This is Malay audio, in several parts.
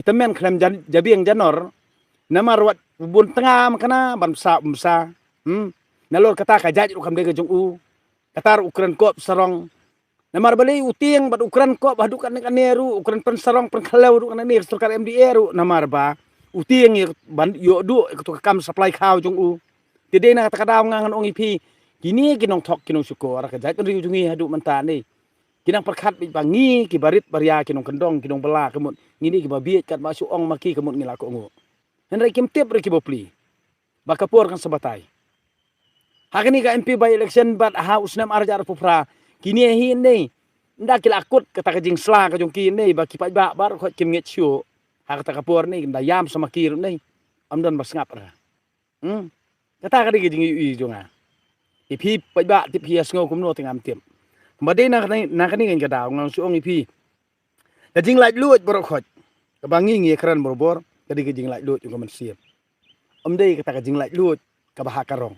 temen klem jabiang janor namar wat bun tengah makana bamsa nalor kata kajaj ukam de jong u katar ukran kop sarong namar bali uting bat ukran kop badukan kan neru ukran pen sarong pen kalau ru kan ner surkar MDR ru namar ba uting ban yo du to kam supplyข้าว jong u tide na kata kada ngangan ong ipi kini kinong thok kinong syukur kajaj kan ri jungi hadu menta ni kinang perkat bangi ki barit baria kinong kendong kinong bela kemut ngini ki babiet kat masuk ong maki kemut ngila ko ngo henry kim tip re ki bopli bakapor kan sebatai hakini ka MP by election bat ha usnam arjar pupra kini hi nei ndak kila akut kata kajing sla ka jong ki nei baki pa bar ko kim nget syu ha kata kapor nei ndayam sama kir nei amdan basngap ra kata ka di kajing i jonga ipi pa ba tip hias ngo kumno tingam tip Mbade na kani kan kada ngang suong ipi. Kajing lait lut borok khot. Kabangi ngi kran borbor kadi kajing lait lut yung kaman siap. Omdei kata kajing lait lut kabaha karong.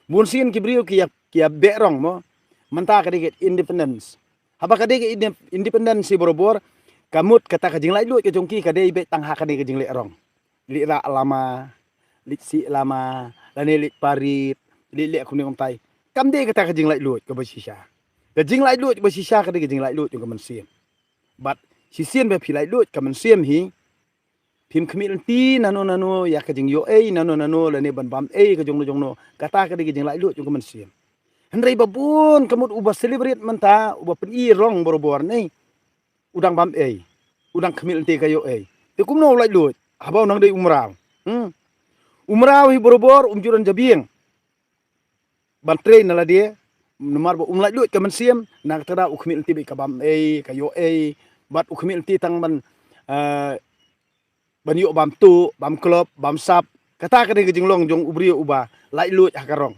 Bunsin kibriu kia berong mo. Manta kadi ke independence. Haba kadi ke independence si borbor kamut kata kajing lait lut ke jongki kadi be tangha kadi kajing lait rong. Li ra lama, li si lama, lani li parit, li kuning omtai. Kamde kata kajing lait lut ke basisha. Kajing lait lut basisha kadi kajing lait lut yung kaman siap. But sisian be pilai lut kaman siam hi pim kemil ti nano ya kajing yo nano lane ban bam kajong no kata kadi kajing lait lut yung kaman siam. Hendrai babun kamut ubah celebrate menta ubah pen i rong borobor nei udang bam udang kemil ti kayo te kumno lait lut habau nang dei umrau umrau hi borobor umjuran jabieng ban train nala dia nomor umlait lut kaman siam nak tada ukmil ti be kabam kayo bat ukmil ti tang ban ban yo bam tu bam klop bam sap kata kadi kajing long jong ubri uba lait lut hakarong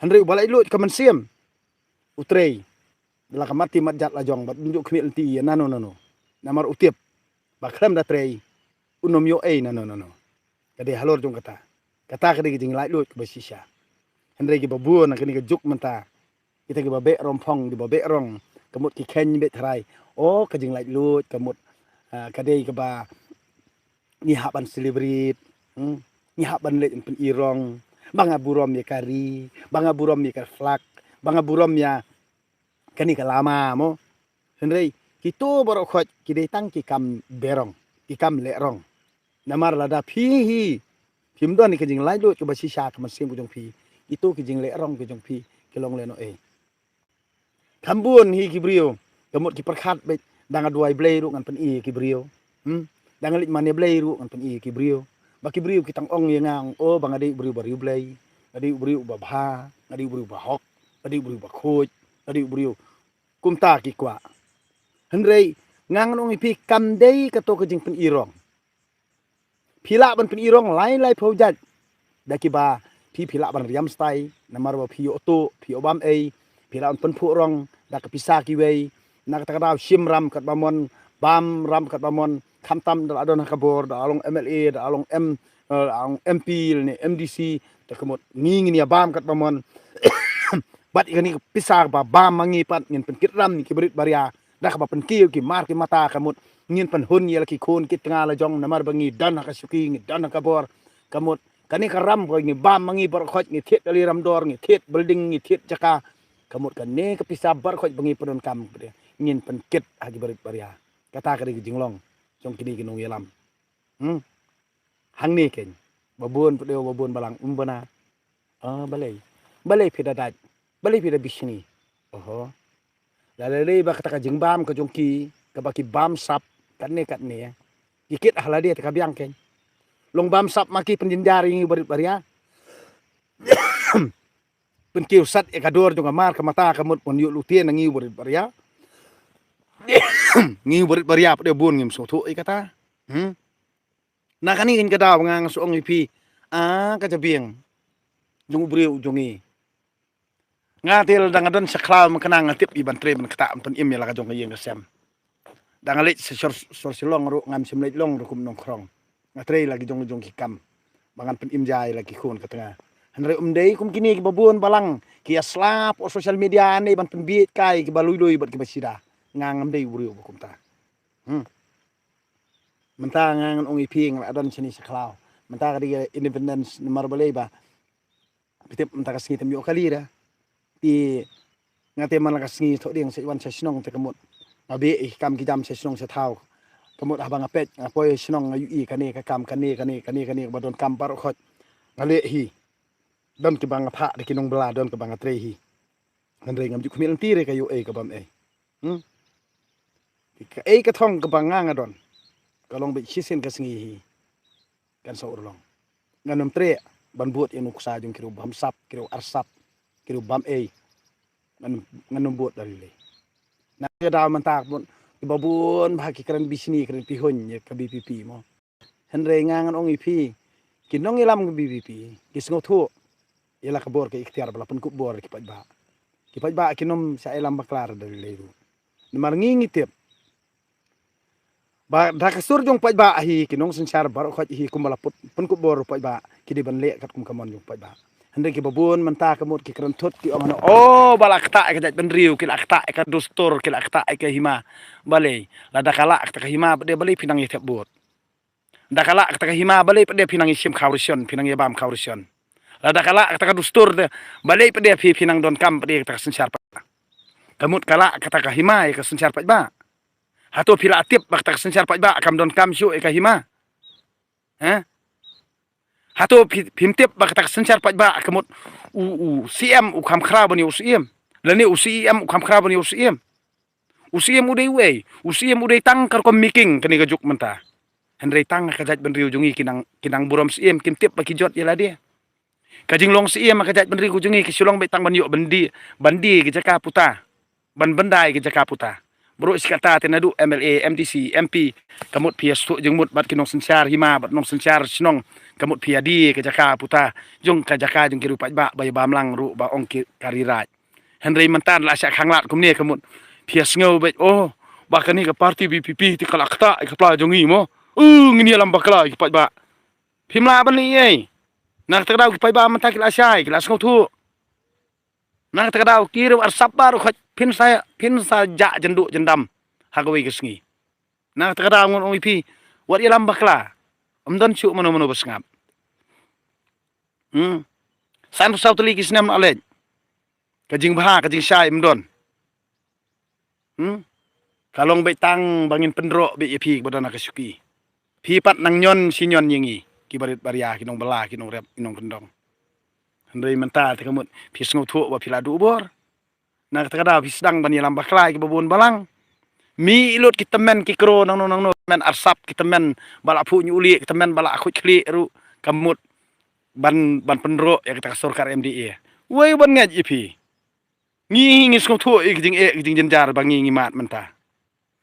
handre uba lait lut kaman siam utrei bela kamati matjat la jong bat unjuk kmil ti nano namar utiep bakram da trei unom yo nano kadi halor jong kata kadi kajing lait lut basisha handre ki babun kani ke juk menta kita ki babe rompong di babe rong kemut ki ken bet rai kajing lait lut kemut kadai ke ba ni haban celebrate ni haban le pen irong banga burom ya kari banga burom ya flak banga burom ya kani kalama mo hendrei kito borok khot ki dei tang ki kam berong ki kam le rong namar lada phi himdon ni kajing lait lut ke ba sisa ke mesim ujung phi itu kajing le rong ke jong phi kelong le no Kambun hi kibrio kemut ki perkhat be danga duai blay ru ngan pen i kibrio danga lit mane blay ru ngan pen i kibrio ba kibrio kitang ong ye ngang bang adi brio bariu blay adi brio ba bha adi brio ba hok adi brio ba khoj adi brio kumta ki kwa hendrei ngang ong ipi kam dei kato kajing pen irong phila ban pen irong lai phojat daki ba phila ban riam stai namar ba phi oto phi obam pila pen pu rong da kapisa ki wei na kata kata sim ram kat bamon bam ram kat bamon khamtam da adon kabor da along MLA da along MP ni MDC da kemut nging ni bam kat bamon bat ikani pisa ba bam mangi pat ngin pen kitram ni kibrit baria da ka pen ki mar ki mata kamut ngin pen hun yel ki khon ki tanga la jong namar bangi dan ka suki ngi dan kabor kamut kani karam ko ngi bam mangi bar khoj ngi thet ali ram dor ngi thet building ngi thet jaka kamut kan ne kapisa bar khoj bangi pedon kam ngin pen kit haji barit baria kata kadi jinglong jong kini kinung yelam hang ni ken babun pudeo babun balang umbana balai pidadaj balai pida bisni lalai ba kata kajing bam ka jongki ka baki bam sap kat ne dikit ahla dia ka biang ken long bam sap maki penjinjari ngi barit baria pen kiu sat ekador jong amar ka mata kamut pon yu lutien ngi barit baria ngi barit baria pade bun ngim so thu kata na kani ngin kada ngang suong ipi ka jabieng jong ubriu jongi ngatil dangadon saklau makanang ngatip iban tre man kata pen im yala ka jong yeng kesem dangalit sor silong ru ngam simlet long ru kum nongkrong ngatre lagi jong kikam bangan pen im jai lagi khon katanga hanre umdei kum kini ki babun balang ki aslap o social media ne ban pen biit kai ki balui bat ki basida ngangam dei ubriu kum ta mentang ngang ong iping adon sini saklau mentang di independence nomor boleh ba pitip mentang kasngi tem yo kali dah ti ngate man kasngi tok ding se wan se snong te kemut abi kam ki jam se snong se thau kemut abang apet ngapoi snong ayu i kane ka kam kane badon kam par khot ngale hi don ki bang pha de kinong bela don ke bang tre hi ngandre ngam ju khmel ti re kayu ka bam ka ka thong ke bang ngang adon kalong be chisen kasngi hi kan so urlong nganom tre ban buat inuk sa jung kiru bam sap kiru arsap kiru bam nganom buat dari le na da man tak bun ibabun bahaki keren bisni keren pihon ye ka BPP mo henre ngangan ong ipi kinong ilam ke BPP kisngo thu ila kabor ke ikhtiar bala pun kubor ki pajba kinom sa ilam baklar dari le ru nemar ngingi tip ba da kasur jong pajba hi kinong sensar bar khoj hi kumbala pun kubor pajba kidi ban le kat kum kamon jong pajba henre ki babun menta kamut ki keren thot ki omano bala kta ka jat ben riu ki akta ka dostor ki akta ka hima bale lada kala ka hima de bale pinang ye tebut da kala ka hima bale de pinang sim khawrison pinang ye bam khawrison lada kala ka dostor de bale de pinang don kam de ka sensar pa kamut kala ka hima ka sensar pa ba hato pila atip bakta sensar pa ba kam don kam syu ka hima hato pimtip bakta sensar pa ba kamut CM u kam khra bani UCM lani UCM u kam khra bani UCM udai we UCM udai tang kar kom miking kani gajuk menta henry tang ka jat ben riu jungi kinang buram CM kimtip baki jot yala dia kajing long CM ka jat ben riu jungi ki sulong be tang ban yo bandi ki jaka puta ban bandai ki jaka puta bro iskata tenadu MLA MDC MP kamut PS tu jengmut bat kinong sensar hima bat nong sensar sinong kamut piadi ke jaka puta jung ka jaka jung kiru pajba bay bamlang ru ba ong karirat henry mentan la syak hanglat kumni kamut PS ngau bet ba kani ka parti BPP ti kalakta ka pla jungi mo ngini alam bakla ki pajba pimla ban ni ei nak tadau ki pajba mentan ki la syai ki la ngau tu nak tadau kiru arsap baru khot pin sa ja jendam hagawi kesngi nak tadau ngon ipi wat ilam bakla amdan syuk mano basngap san sau tuli kisnam alej kajing baha kajing syai mdon kalong betang bangin pendro be ipi badana kasuki pipat nang nyon sinyon yingi kibarit baria kinong bela kinong rep kinong kendong hendai mental tekamut pisngu thu wa piladu bor nak takada pisdang bani lam baklai ki babun balang mi ilut kita men ki kro nang men arsap kita men bala pu nyuli kita men bala akut kli ru kamut ban pendro ya kita kasur kar MDA wei ban ngaj ipi ngi ngis ko thu jing jenjar bangi ngi mat menta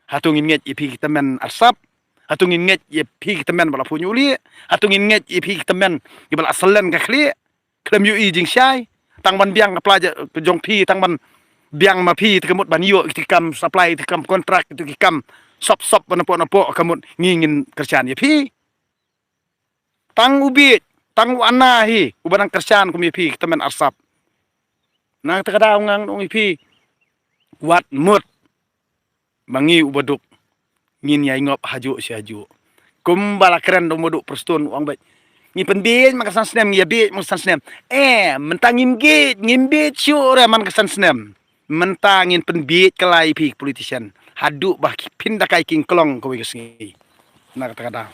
hatungin ngaj ipi kita men arsap hatungin ngaj ipi kita men bala pu nyuli hatungin ngaj ipi kita men ki bala asalen ka kli klem yu jing syai tang ban biang pelajar jong pi tang ban biang ma pi tekemut ban yo tikam supply tikam kontrak itu tikam sop napo kamut ngingin kerjaan ya pi tang ubi tang ana hi ubanang kerjaan kum pi temen arsap nang tekada ngang ong pi wat mut bangi ubaduk ngin yai ngop haju si haju kum bala keren dong moduk perstun uang baik ni penbin makasan snem ya bi makasan snem mentangin git ngimbit syure man kasan snem mentangin penbit kelai pi politician haduk bah pindah kai king klong ko wis ngi nak kata